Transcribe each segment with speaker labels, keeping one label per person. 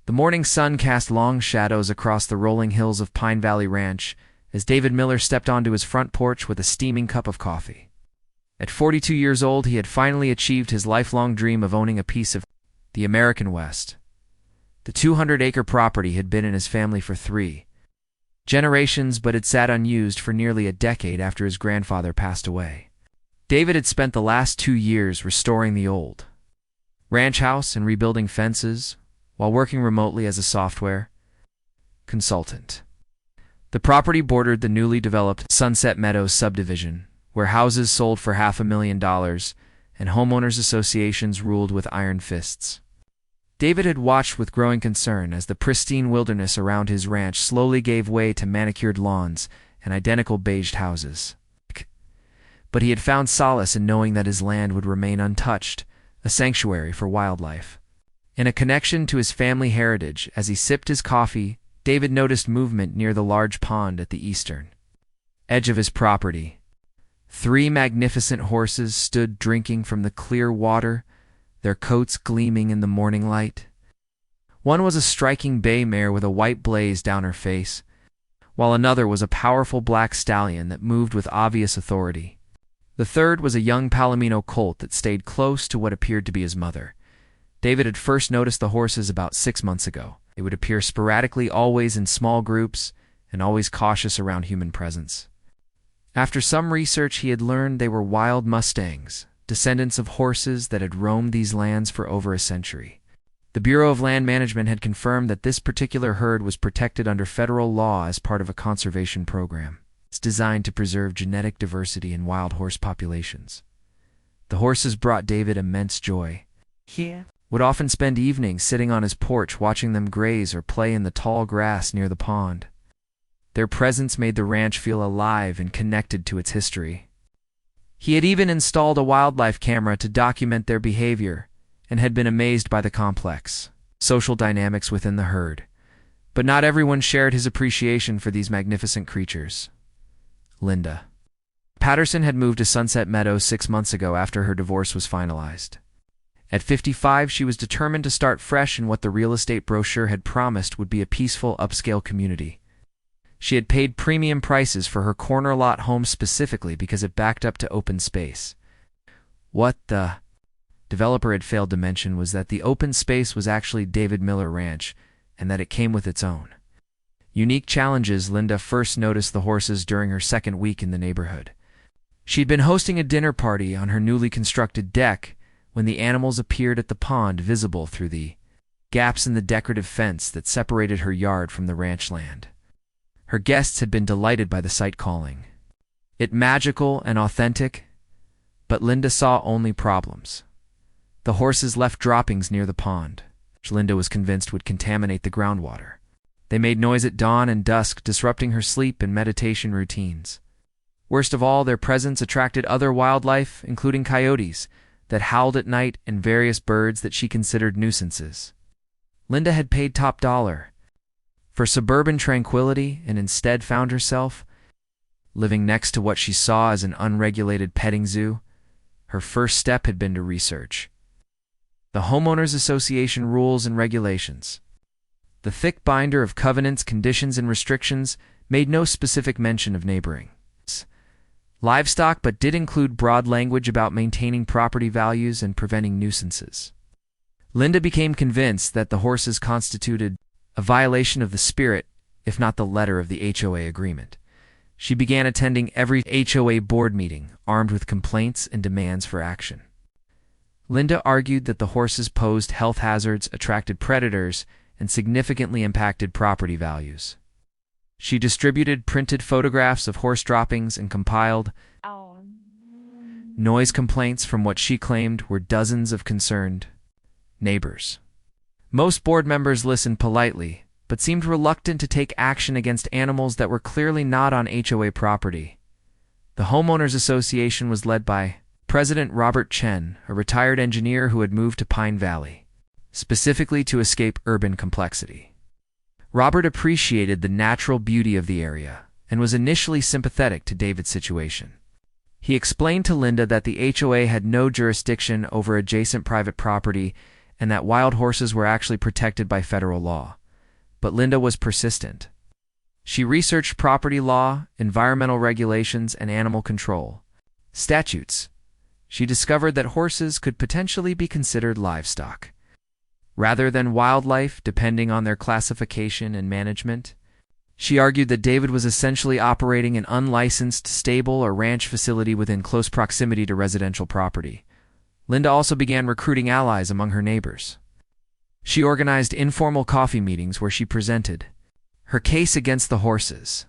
Speaker 1: The morning sun cast long shadows across the rolling hills of Pine Valley Ranch as David Miller stepped onto his front porch with a steaming cup of coffee. At 42 years old, he had finally achieved his lifelong dream of owning a piece of the American West. The 200-acre property had been in his family for 3 generations, but had sat unused for nearly a decade after his grandfather passed away. David had spent the last 2 years restoring the old ranch house and rebuilding fences, while working remotely as a software consultant. The property bordered the newly developed Sunset Meadows subdivision, where houses sold for $500,000 and homeowners associations ruled with iron fists. David had watched with growing concern as the pristine wilderness around his ranch slowly gave way to manicured lawns and identical beiged houses. But he had found solace in knowing that his land would remain untouched, a sanctuary for wildlife. In a connection to his family heritage, as he sipped his coffee, David noticed movement near the large pond at the eastern edge of his property. 3 magnificent horses stood drinking from the clear water, their coats gleaming in the morning light. One was a striking bay mare with a white blaze down her face, while another was a powerful black stallion that moved with obvious authority. The third was a young Palomino colt that stayed close to what appeared to be his mother. David had first noticed the horses about 6 months ago. They would appear sporadically, always in small groups, and always cautious around human presence. After some research, he had learned they were wild Mustangs, descendants of horses that had roamed these lands for over a century. The Bureau of Land Management had confirmed that this particular herd was protected under federal law as part of a conservation program. It's designed to preserve genetic diversity in wild horse populations. The horses brought David immense joy. He would often spend evenings sitting on his porch watching them graze or play in the tall grass near the pond. Their presence made the ranch feel alive and connected to its history. He had even installed a wildlife camera to document their behavior and had been amazed by the complex social dynamics within the herd. But not everyone shared his appreciation for these magnificent creatures. Linda Patterson had moved to Sunset Meadows 6 months ago after her divorce was finalized. At 55, she was determined to start fresh in what the real estate brochure had promised would be a peaceful, upscale community. She had paid premium prices for her corner lot home specifically because it backed up to open space. What the developer had failed to mention was that the open space was actually David Miller Ranch, and that it came with its own unique challenges. Linda first noticed the horses during her second week in the neighborhood. She'd been hosting a dinner party on her newly constructed deck when the animals appeared at the pond, visible through the gaps in the decorative fence that separated her yard from the ranch land. Her guests had been delighted by the sight, calling it magical and authentic, but Linda saw only problems. The horses left droppings near the pond, which Linda was convinced would contaminate the groundwater. They made noise at dawn and dusk, disrupting her sleep and meditation routines. Worst of all, their presence attracted other wildlife, including coyotes, that howled at night and various birds that she considered nuisances. Linda had paid top dollar for suburban tranquility and instead found herself living next to what she saw as an unregulated petting zoo. Her first step had been to research the Homeowners Association rules and regulations. The thick binder of covenants, conditions, and restrictions made no specific mention of neighboring livestock, but did include broad language about maintaining property values and preventing nuisances. Linda became convinced that the horses constituted a violation of the spirit, if not the letter, of the HOA agreement. She began attending every HOA board meeting, armed with complaints and demands for action. Linda argued that the horses posed health hazards, attracted predators, and significantly impacted property values. She distributed printed photographs of horse droppings and compiled noise complaints from what she claimed were dozens of concerned neighbors. Most board members listened politely, but seemed reluctant to take action against animals that were clearly not on HOA property. The Homeowners Association was led by President Robert Chen, a retired engineer who had moved to Pine Valley, specifically to escape urban complexity. Robert appreciated the natural beauty of the area and was initially sympathetic to David's situation. He explained to Linda that the HOA had no jurisdiction over adjacent private property and that wild horses were actually protected by federal law. But Linda was persistent. She researched property law, environmental regulations, and animal control statutes. She discovered that horses could potentially be considered livestock, rather than wildlife, depending on their classification and management. She argued that David was essentially operating an unlicensed stable or ranch facility within close proximity to residential property. Linda also began recruiting allies among her neighbors. She organized informal coffee meetings where she presented her case against the horses.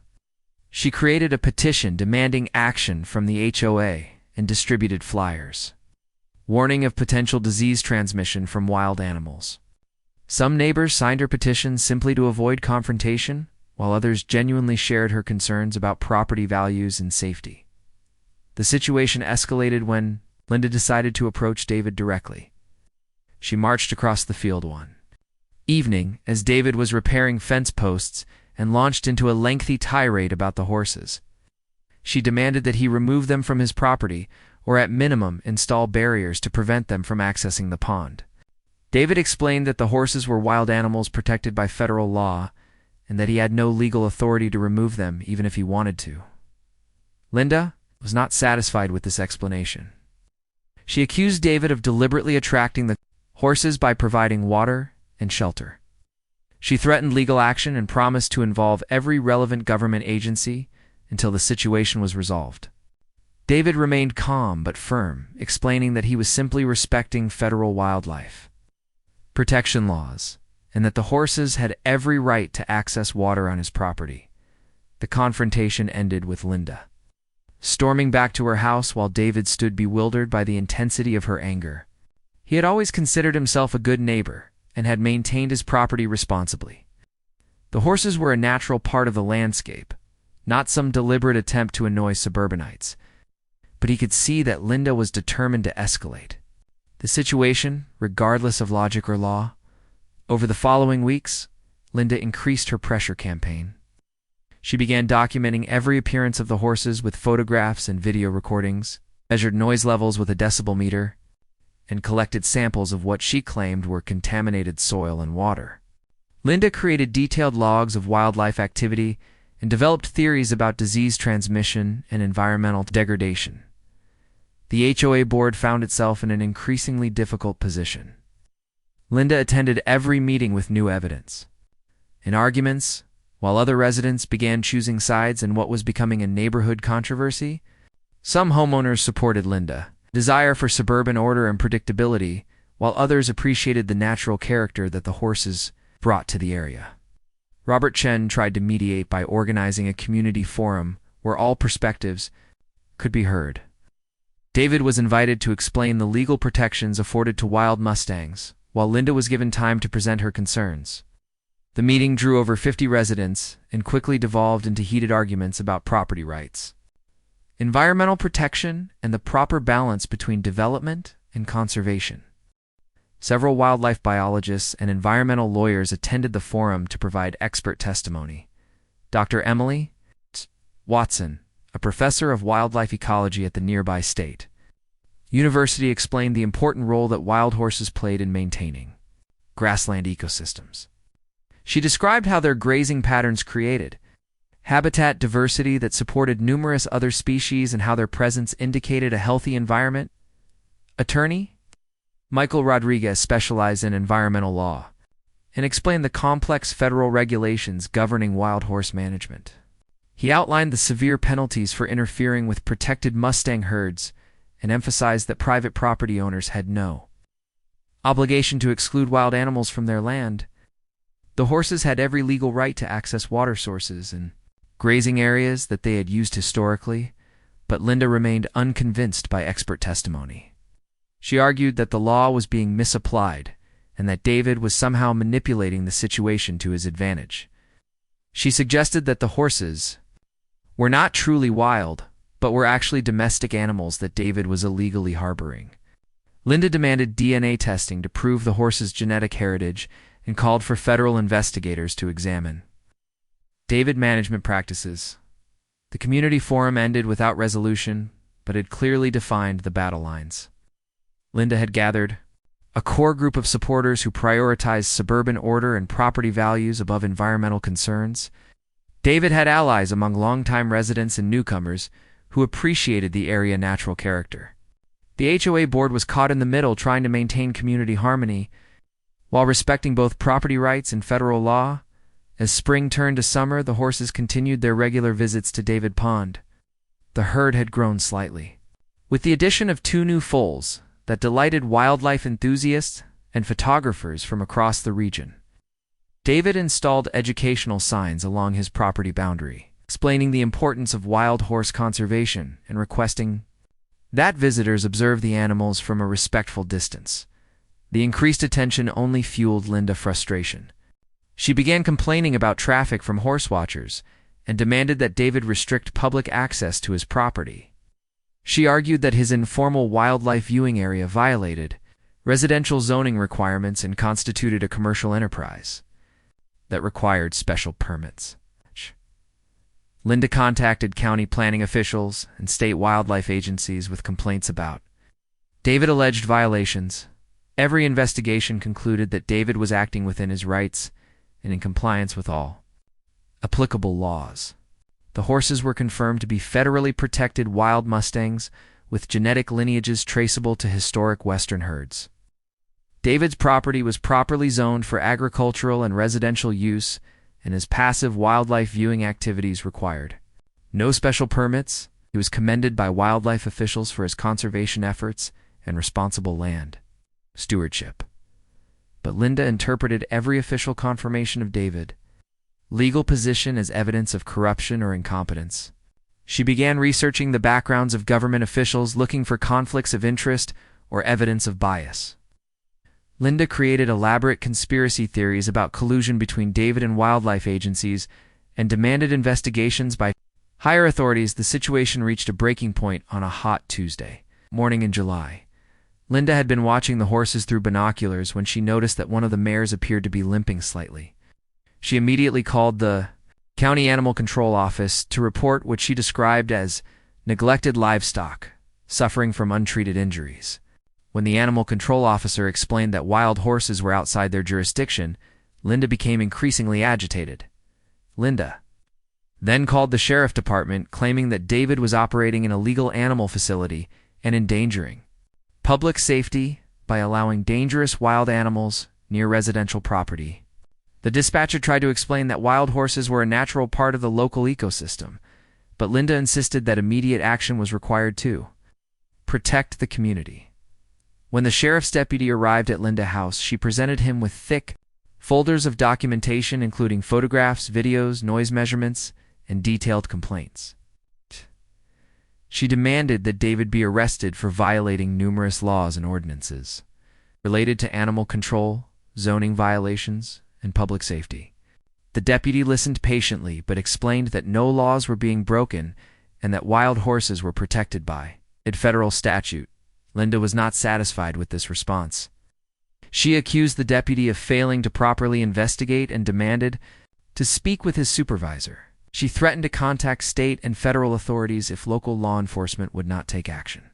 Speaker 1: She created a petition demanding action from the HOA and distributed flyers, warning of potential disease transmission from wild animals. Some neighbors signed her petition simply to avoid confrontation, while others genuinely shared her concerns about property values and safety. The situation escalated when Linda decided to approach David directly. She marched across the field one evening as David was repairing fence posts and launched into a lengthy tirade about the horses. She demanded that he remove them from his property, or at minimum install barriers to prevent them from accessing the pond. David explained that the horses were wild animals protected by federal law, and that he had no legal authority to remove them even if he wanted to. Linda was not satisfied with this explanation. She accused David of deliberately attracting the horses by providing water and shelter. She threatened legal action and promised to involve every relevant government agency until the situation was resolved. David remained calm but firm, explaining that he was simply respecting federal wildlife protection laws, and that the horses had every right to access water on his property. The confrontation ended with Linda storming back to her house while David stood bewildered by the intensity of her anger. He had always considered himself a good neighbor and had maintained his property responsibly. The horses were a natural part of the landscape, not some deliberate attempt to annoy suburbanites. But he could see that Linda was determined to escalate the situation, regardless of logic or law. Over the following weeks, Linda increased her pressure campaign. She began documenting every appearance of the horses with photographs and video recordings, measured noise levels with a decibel meter, and collected samples of what she claimed were contaminated soil and water. Linda created detailed logs of wildlife activity and developed theories about disease transmission and environmental degradation. The HOA board found itself in an increasingly difficult position. Linda attended every meeting with new evidence. In arguments, while other residents began choosing sides in what was becoming a neighborhood controversy, some homeowners supported Linda, desire for suburban order and predictability, while others appreciated the natural character that the horses brought to the area. Robert Chen tried to mediate by organizing a community forum where all perspectives could be heard. David was invited to explain the legal protections afforded to wild Mustangs, while Linda was given time to present her concerns. The meeting drew over 50 residents and quickly devolved into heated arguments about property rights, environmental protection, and the proper balance between development and conservation. Several wildlife biologists and environmental lawyers attended the forum to provide expert testimony. Dr. Emily Watson, a professor of wildlife ecology at the nearby state university, explained the important role that wild horses played in maintaining grassland ecosystems. She described how their grazing patterns created habitat diversity that supported numerous other species and how their presence indicated a healthy environment. Attorney Michael Rodriguez specialized in environmental law and explained the complex federal regulations governing wild horse management. He outlined the severe penalties for interfering with protected Mustang herds and emphasized that private property owners had no obligation to exclude wild animals from their land. The horses had every legal right to access water sources and grazing areas that they had used historically, but Linda remained unconvinced by expert testimony. She argued that the law was being misapplied and that David was somehow manipulating the situation to his advantage. She suggested that the horses were not truly wild, but were actually domestic animals that David was illegally harboring. Linda demanded DNA testing to prove the horses' genetic heritage and called for federal investigators to examine David management practices. The community forum ended without resolution, but had clearly defined the battle lines. Linda had gathered a core group of supporters who prioritized suburban order and property values above environmental concerns. David had allies among longtime residents and newcomers who appreciated the area's natural character. The HOA board was caught in the middle, trying to maintain community harmony while respecting both property rights and federal law. As spring turned to summer, the horses continued their regular visits to David Pond. The herd had grown slightly, with the addition of 2 new foals that delighted wildlife enthusiasts and photographers from across the region. David installed educational signs along his property boundary, explaining the importance of wild horse conservation and requesting that visitors observe the animals from a respectful distance. The increased attention only fueled Linda's frustration. She began complaining about traffic from horse watchers and demanded that David restrict public access to his property. She argued that his informal wildlife viewing area violated residential zoning requirements and constituted a commercial enterprise that required special permits. Linda contacted county planning officials and state wildlife agencies with complaints about David alleged violations. Every investigation concluded that David was acting within his rights and in compliance with all applicable laws. The horses were confirmed to be federally protected wild Mustangs with genetic lineages traceable to historic Western herds. David's property was properly zoned for agricultural and residential use, and his passive wildlife viewing activities required no special permits. He was commended by wildlife officials for his conservation efforts and responsible land stewardship. But Linda interpreted every official confirmation of David's legal position as evidence of corruption or incompetence. She began researching the backgrounds of government officials, looking for conflicts of interest or evidence of bias. Linda created elaborate conspiracy theories about collusion between David and wildlife agencies and demanded investigations by higher authorities. The situation reached a breaking point on a hot Tuesday morning in July. Linda had been watching the horses through binoculars when she noticed that one of the mares appeared to be limping slightly. She immediately called the county animal control office to report what she described as neglected livestock suffering from untreated injuries. When the animal control officer explained that wild horses were outside their jurisdiction, Linda became increasingly agitated. Linda then called the sheriff department, claiming that David was operating an illegal animal facility and endangering public safety by allowing dangerous wild animals near residential property. The dispatcher tried to explain that wild horses were a natural part of the local ecosystem, but Linda insisted that immediate action was required to protect the community. When the sheriff's deputy arrived at Linda's house, she presented him with thick folders of documentation including photographs, videos, noise measurements, and detailed complaints. She demanded that David be arrested for violating numerous laws and ordinances related to animal control, zoning violations, and public safety. The deputy listened patiently but explained that no laws were being broken and that wild horses were protected by federal statute. Linda was not satisfied with this response. She accused the deputy of failing to properly investigate and demanded to speak with his supervisor. She threatened to contact state and federal authorities if local law enforcement would not take action.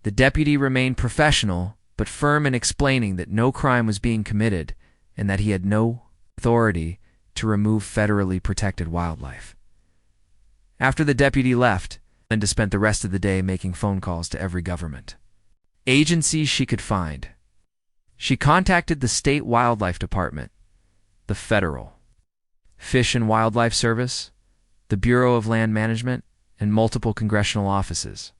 Speaker 1: The deputy remained professional but firm in explaining that no crime was being committed and that he had no authority to remove federally protected wildlife. After the deputy left, Linda spent the rest of the day making phone calls to every government agency she could find. She contacted the state wildlife department, the federal Fish and Wildlife Service, the Bureau of Land Management, and multiple congressional offices.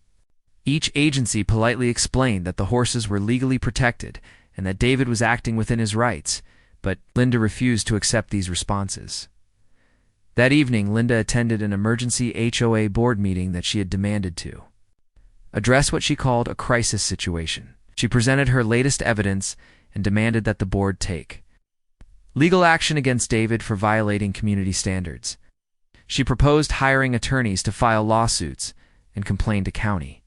Speaker 1: Each agency politely explained that the horses were legally protected and that David was acting within his rights, but Linda refused to accept these responses. That evening, Linda attended an emergency HOA board meeting that she had demanded to address what she called a crisis situation. She presented her latest evidence and demanded that the board take legal action against David for violating community standards. She proposed hiring attorneys to file lawsuits and complain to county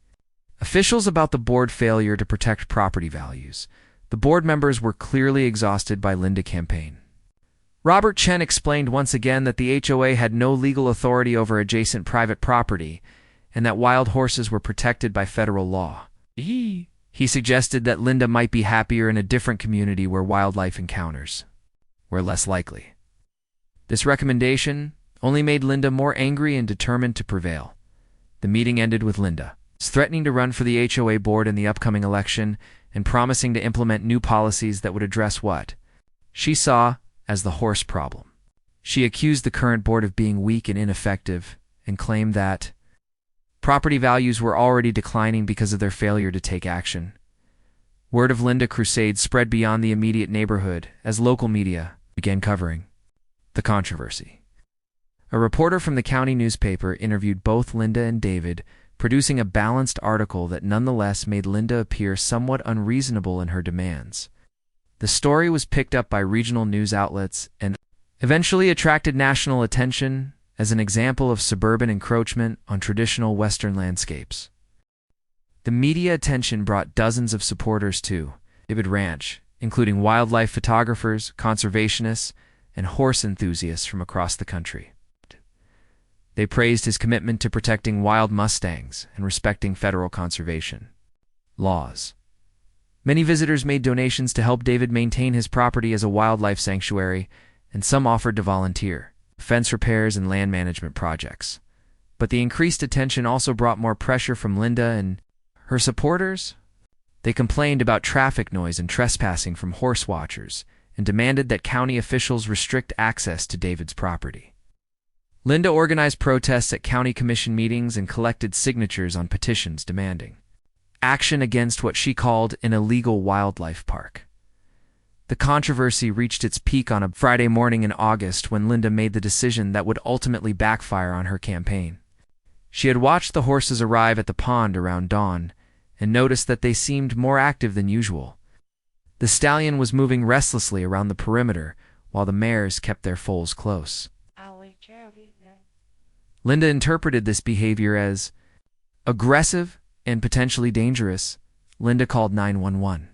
Speaker 1: officials about the board's failure to protect property values. The board members were clearly exhausted by Linda's campaign. Robert Chen explained once again that the HOA had no legal authority over adjacent private property and that wild horses were protected by federal law. He suggested that Linda might be happier in a different community where wildlife encounters were less likely. This recommendation only made Linda more angry and determined to prevail. The meeting ended with Linda threatening to run for the HOA board in the upcoming election and promising to implement new policies that would address what she saw as the horse problem. She accused the current board of being weak and ineffective and claimed that property values were already declining because of their failure to take action. Word of Linda's crusade spread beyond the immediate neighborhood as local media began covering the controversy. A reporter from the county newspaper interviewed both Linda and David, producing a balanced article that nonetheless made Linda appear somewhat unreasonable in her demands. The story was picked up by regional news outlets and eventually attracted national attention as an example of suburban encroachment on traditional Western landscapes. The media attention brought dozens of supporters to David Ranch, including wildlife photographers, conservationists, and horse enthusiasts from across the country. They praised his commitment to protecting wild Mustangs and respecting federal conservation laws. Many visitors made donations to help David maintain his property as a wildlife sanctuary, and some offered to volunteer fence repairs and land management projects. But the increased attention also brought more pressure from Linda and her supporters. They complained about traffic noise and trespassing from horse watchers and demanded that county officials restrict access to David's property. Linda organized protests at county commission meetings and collected signatures on petitions demanding action against what she called an illegal wildlife park. The controversy reached its peak on a Friday morning in August when Linda made the decision that would ultimately backfire on her campaign. She had watched the horses arrive at the pond around dawn and noticed that they seemed more active than usual. The stallion was moving restlessly around the perimeter while the mares kept their foals close. Linda interpreted this behavior as aggressive and potentially dangerous. Linda called 911,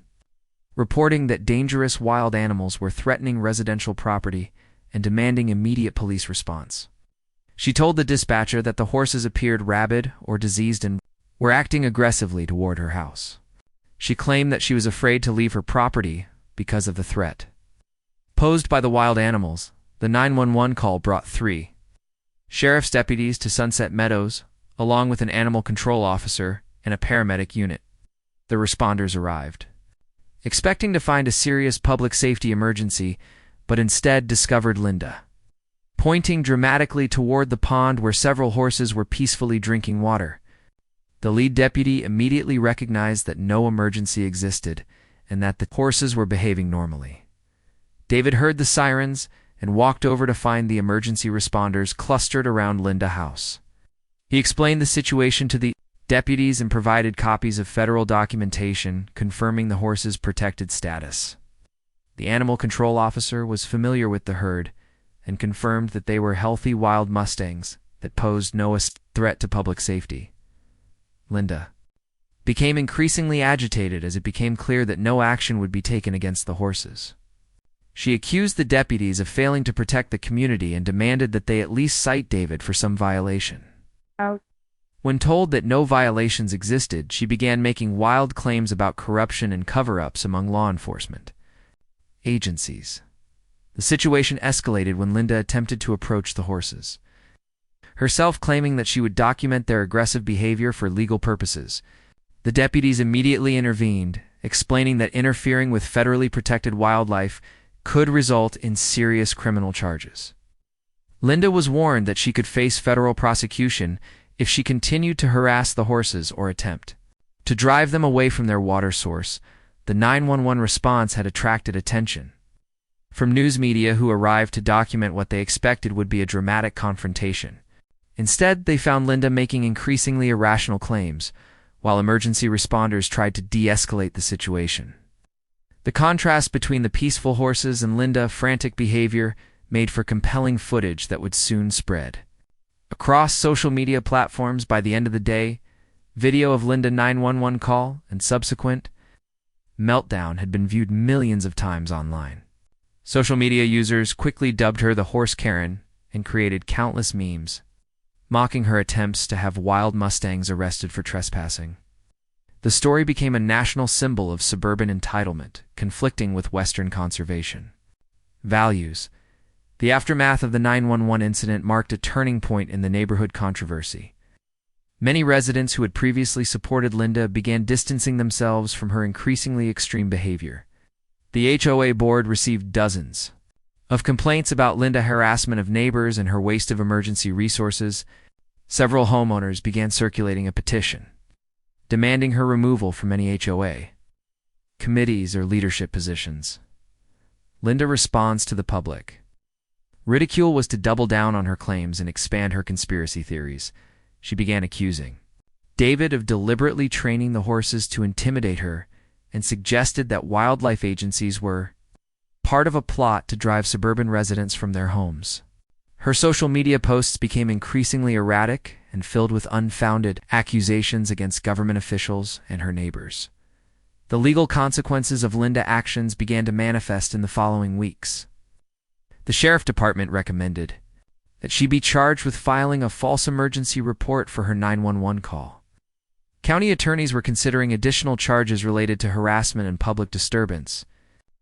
Speaker 1: reporting that dangerous wild animals were threatening residential property and demanding immediate police response. She told the dispatcher that the horses appeared rabid or diseased and were acting aggressively toward her house. She claimed that she was afraid to leave her property because of the threat posed by the wild animals. The 911 call brought 3 sheriff's deputies to Sunset Meadows, along with an animal control officer and a paramedic unit. The responders arrived, expecting to find a serious public safety emergency, but instead discovered Linda pointing dramatically toward the pond where several horses were peacefully drinking water. The lead deputy immediately recognized that no emergency existed and that the horses were behaving normally. David heard the sirens and walked over to find the emergency responders clustered around Linda's house. He explained the situation to the deputies and provided copies of federal documentation confirming the horses' protected status. The animal control officer was familiar with the herd and confirmed that they were healthy wild Mustangs that posed no threat to public safety. Linda became increasingly agitated as it became clear that no action would be taken against the horses. She accused the deputies of failing to protect the community and demanded that they at least cite David for some violation. When told that no violations existed, she began making wild claims about corruption and cover-ups among law enforcement agencies. The situation escalated when Linda attempted to approach the horses, herself claiming that she would document their aggressive behavior for legal purposes. The deputies immediately intervened, explaining that interfering with federally protected wildlife could result in serious criminal charges. Linda was warned that she could face federal prosecution if she continued to harass the horses or attempt to drive them away from their water source. The 911 response had attracted attention from news media who arrived to document what they expected would be a dramatic confrontation. Instead, they found Linda making increasingly irrational claims, while emergency responders tried to de-escalate the situation. The contrast between the peaceful horses and Linda's frantic behavior made for compelling footage that would soon spread across social media platforms. By the end of the day, video of Linda's 911 call and subsequent meltdown had been viewed millions of times online. Social media users quickly dubbed her the Horse Karen and created countless memes, mocking her attempts to have wild Mustangs arrested for trespassing. The story became a national symbol of suburban entitlement, conflicting with Western conservation values. The aftermath of the 911 incident marked a turning point in the neighborhood controversy. Many residents who had previously supported Linda began distancing themselves from her increasingly extreme behavior. The HOA board received dozens of complaints about Linda's harassment of neighbors and her waste of emergency resources. Several homeowners began circulating a petition, demanding her removal from any HOA committees or leadership positions. Linda responds to the public. Ridicule was to double down on her claims and expand her conspiracy theories. She began accusing David of deliberately training the horses to intimidate her and suggested that wildlife agencies were part of a plot to drive suburban residents from their homes. Her social media posts became increasingly erratic and filled with unfounded accusations against government officials and her neighbors. The legal consequences of Linda's actions began to manifest in the following weeks. The sheriff department recommended that she be charged with filing a false emergency report for her 911 call. County attorneys were considering additional charges related to harassment and public disturbance.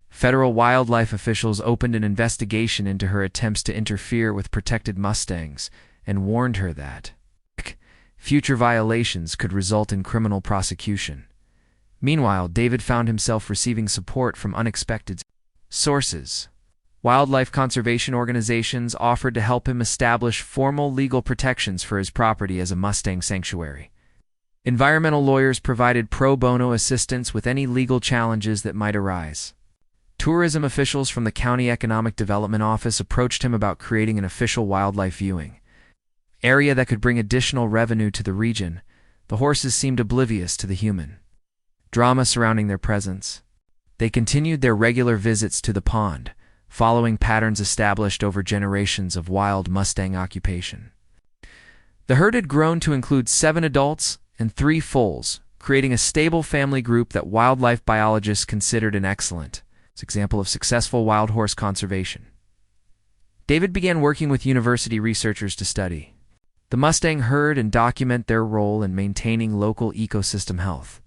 Speaker 1: Federal wildlife officials opened an investigation into her attempts to interfere with protected Mustangs and warned her that future violations could result in criminal prosecution. Meanwhile, David found himself receiving support from unexpected sources. Wildlife conservation organizations offered to help him establish formal legal protections for his property as a Mustang sanctuary. Environmental lawyers provided pro bono assistance with any legal challenges that might arise. Tourism officials from the County Economic Development Office approached him about creating an official wildlife viewing area that could bring additional revenue to the region. The horses seemed oblivious to the human drama surrounding their presence. They continued their regular visits to the pond, following patterns established over generations of wild Mustang occupation. The herd had grown to include 7 adults and 3 foals, creating a stable family group that wildlife biologists considered an excellent example of successful wild horse conservation. David began working with university researchers to study the Mustang herd and document their role in maintaining local ecosystem health.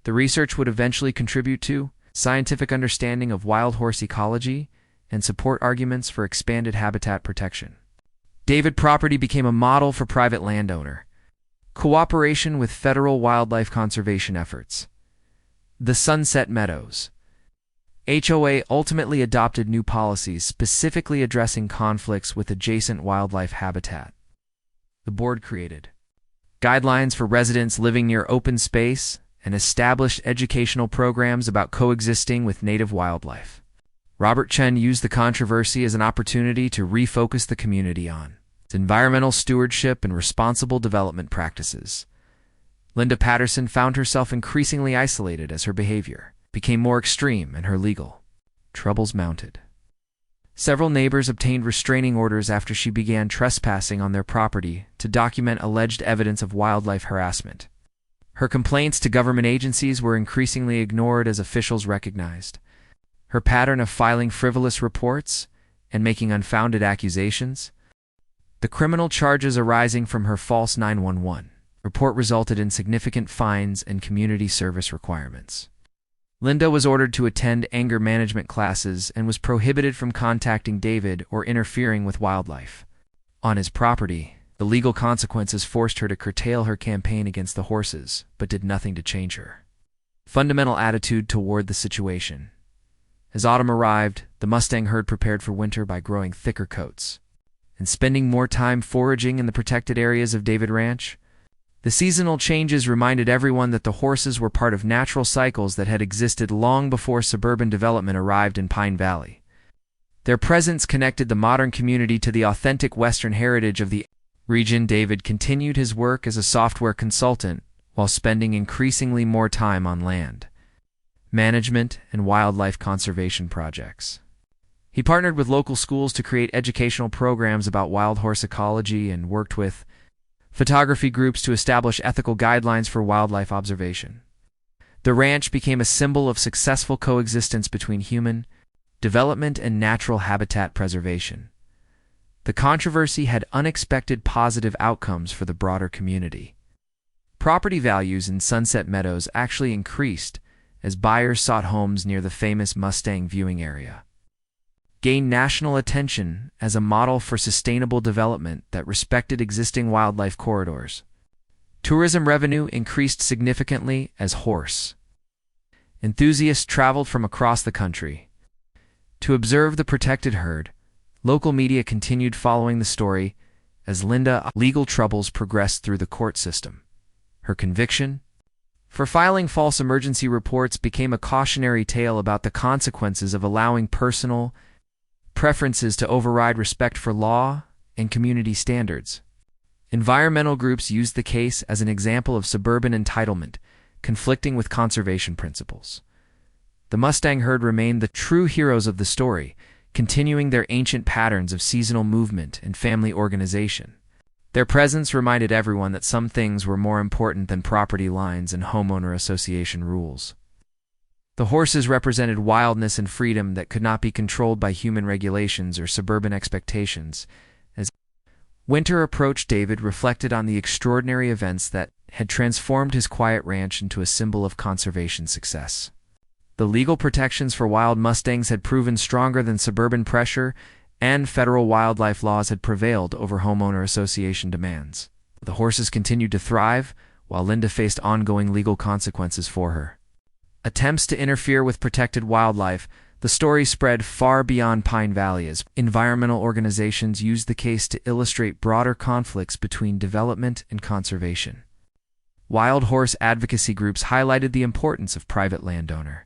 Speaker 1: The research would eventually contribute to scientific understanding of wild horse ecology and support arguments for expanded habitat protection. David property became a model for private landowner cooperation with federal wildlife conservation efforts. The Sunset Meadows HOA ultimately adopted new policies specifically addressing conflicts with adjacent wildlife habitat. The board created guidelines for residents living near open space and established educational programs about coexisting with native wildlife. Robert Chen used the controversy as an opportunity to refocus the community on its environmental stewardship and responsible development practices. Linda Patterson found herself increasingly isolated as her behavior became more extreme and her legal troubles mounted. Several neighbors obtained restraining orders after she began trespassing on their property to document alleged evidence of wildlife harassment. Her complaints to government agencies were increasingly ignored as officials recognized her pattern of filing frivolous reports and making unfounded accusations. The criminal charges arising from her false 911 report resulted in significant fines and community service requirements. Linda was ordered to attend anger management classes and was prohibited from contacting David or interfering with wildlife on his property. The legal consequences forced her to curtail her campaign against the horses, but did nothing to change her fundamental attitude toward the situation. As autumn arrived, the Mustang herd prepared for winter by growing thicker coats and spending more time foraging in the protected areas of David Ranch. The seasonal changes reminded everyone that the horses were part of natural cycles that had existed long before suburban development arrived in Pine Valley. Their presence connected the modern community to the authentic Western heritage of the region. David continued his work as a software consultant while spending increasingly more time on land management and wildlife conservation projects. He partnered with local schools to create educational programs about wild horse ecology and worked with photography groups to establish ethical guidelines for wildlife observation. The ranch became a symbol of successful coexistence between human development and natural habitat preservation. The controversy had unexpected positive outcomes for the broader community. Property values in Sunset Meadows actually increased as buyers sought homes near the famous Mustang viewing area. Gained national attention as a model for sustainable development that respected existing wildlife corridors. Tourism revenue increased significantly as horse enthusiasts traveled from across the country to observe the protected herd. Local media continued following the story as Linda's legal troubles progressed through the court system. Her conviction for filing false emergency reports became a cautionary tale about the consequences of allowing personal preferences to override respect for law and community standards. Environmental groups used the case as an example of suburban entitlement, conflicting with conservation principles. The Mustang herd remained the true heroes of the story, continuing their ancient patterns of seasonal movement and family organization. Their presence reminded everyone that some things were more important than property lines and homeowner association rules. The horses represented wildness and freedom that could not be controlled by human regulations or suburban expectations. As winter approached, David reflected on the extraordinary events that had transformed his quiet ranch into a symbol of conservation success. The legal protections for wild Mustangs had proven stronger than suburban pressure, and federal wildlife laws had prevailed over homeowner association demands. The horses continued to thrive, while Linda faced ongoing legal consequences for her attempts to interfere with protected wildlife. The story spread far beyond Pine Valley as environmental organizations used the case to illustrate broader conflicts between development and conservation. Wild horse advocacy groups highlighted the importance of private landowner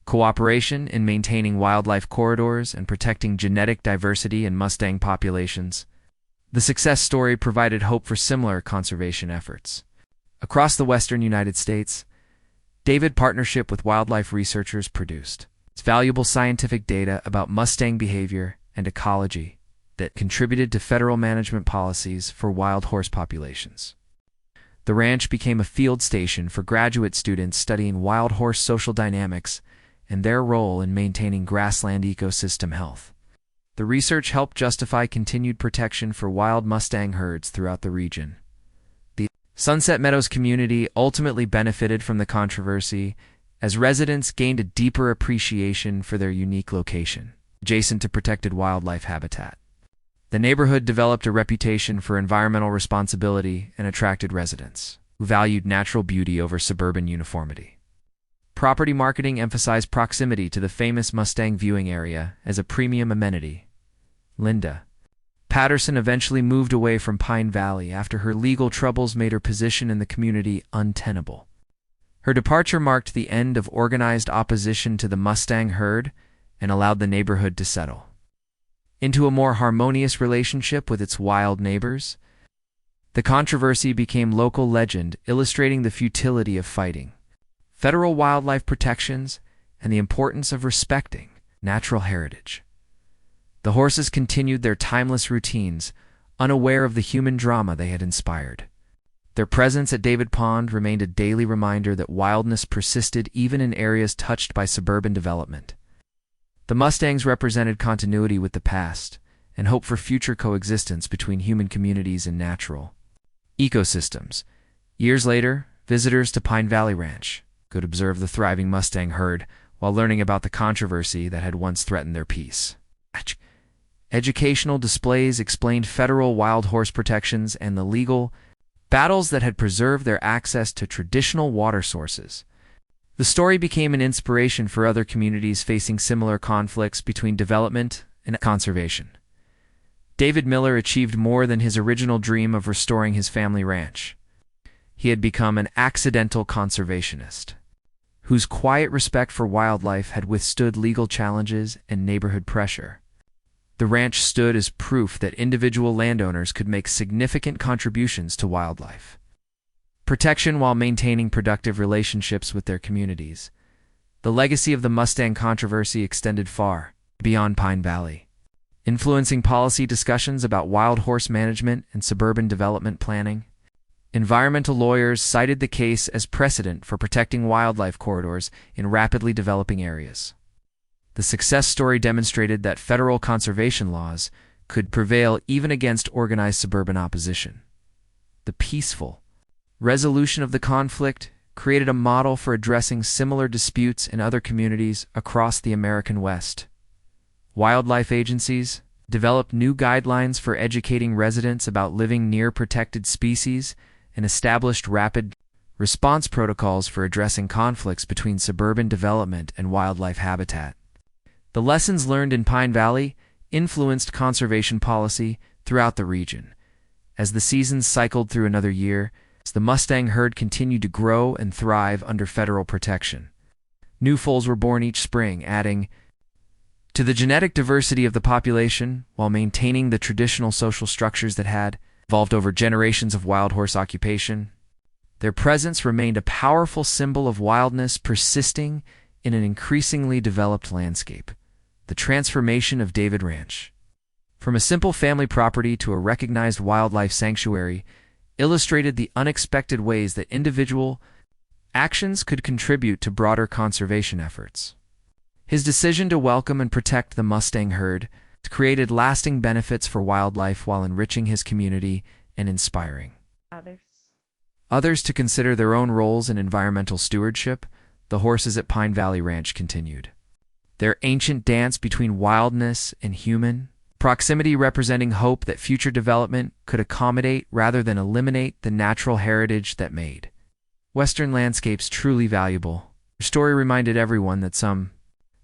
Speaker 1: cooperation in maintaining wildlife corridors and protecting genetic diversity in Mustang populations. The success story provided hope for similar conservation efforts across the western United States. David's partnership with wildlife researchers produced valuable scientific data about Mustang behavior and ecology that contributed to federal management policies for wild horse populations. The ranch became a field station for graduate students studying wild horse social dynamics and their role in maintaining grassland ecosystem health. The research helped justify continued protection for wild Mustang herds throughout the region. The Sunset Meadows community ultimately benefited from the controversy as residents gained a deeper appreciation for their unique location, adjacent to protected wildlife habitat. The neighborhood developed a reputation for environmental responsibility and attracted residents who valued natural beauty over suburban uniformity. Property marketing emphasized proximity to the famous Mustang viewing area as a premium amenity. Linda Patterson eventually moved away from Pine Valley after her legal troubles made her position in the community untenable. Her departure marked the end of organized opposition to the Mustang herd and allowed the neighborhood to settle into a more harmonious relationship with its wild neighbors. The controversy became local legend, illustrating the futility of fighting federal wildlife protections and the importance of respecting natural heritage. The horses continued their timeless routines, unaware of the human drama they had inspired. Their presence at David Pond remained a daily reminder that wildness persisted even in areas touched by suburban development. The Mustangs represented continuity with the past and hope for future coexistence between human communities and natural ecosystems. Years later, visitors to Pine Valley Ranch could observe the thriving Mustang herd while learning about the controversy that had once threatened their peace. Educational displays explained federal wild horse protections and the legal battles that had preserved their access to traditional water sources. The story became an inspiration for other communities facing similar conflicts between development and conservation. David Miller achieved more than his original dream of restoring his family ranch. He had become an accidental conservationist, whose quiet respect for wildlife had withstood legal challenges and neighborhood pressure. The ranch stood as proof that individual landowners could make significant contributions to wildlife protection while maintaining productive relationships with their communities. The legacy of the Mustang controversy extended far beyond Pine Valley, influencing policy discussions about wild horse management and suburban development planning. Environmental lawyers cited the case as precedent for protecting wildlife corridors in rapidly developing areas. The success story demonstrated that federal conservation laws could prevail even against organized suburban opposition. The peaceful Resolution of the conflict created a model for addressing similar disputes in other communities across the American West. Wildlife agencies developed new guidelines for educating residents about living near protected species and established rapid response protocols for addressing conflicts between suburban development and wildlife habitat. The lessons learned in Pine Valley influenced conservation policy throughout the region. As the seasons cycled through another year, the Mustang herd continued to grow and thrive under federal protection. New foals were born each spring, adding to the genetic diversity of the population while maintaining the traditional social structures that had evolved over generations of wild horse occupation. Their presence remained a powerful symbol of wildness persisting in an increasingly developed landscape. The transformation of David Ranch, from a simple family property to a recognized wildlife sanctuary, illustrated the unexpected ways that individual actions could contribute to broader conservation efforts. His decision to welcome and protect the Mustang herd created lasting benefits for wildlife while enriching his community and inspiring others to consider their own roles in environmental stewardship. The horses at Pine Valley Ranch continued their ancient dance between wildness and human proximity, representing hope that future development could accommodate rather than eliminate the natural heritage that made Western landscapes truly valuable. Their story reminded everyone that some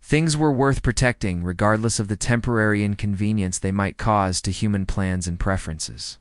Speaker 1: things were worth protecting regardless of the temporary inconvenience they might cause to human plans and preferences.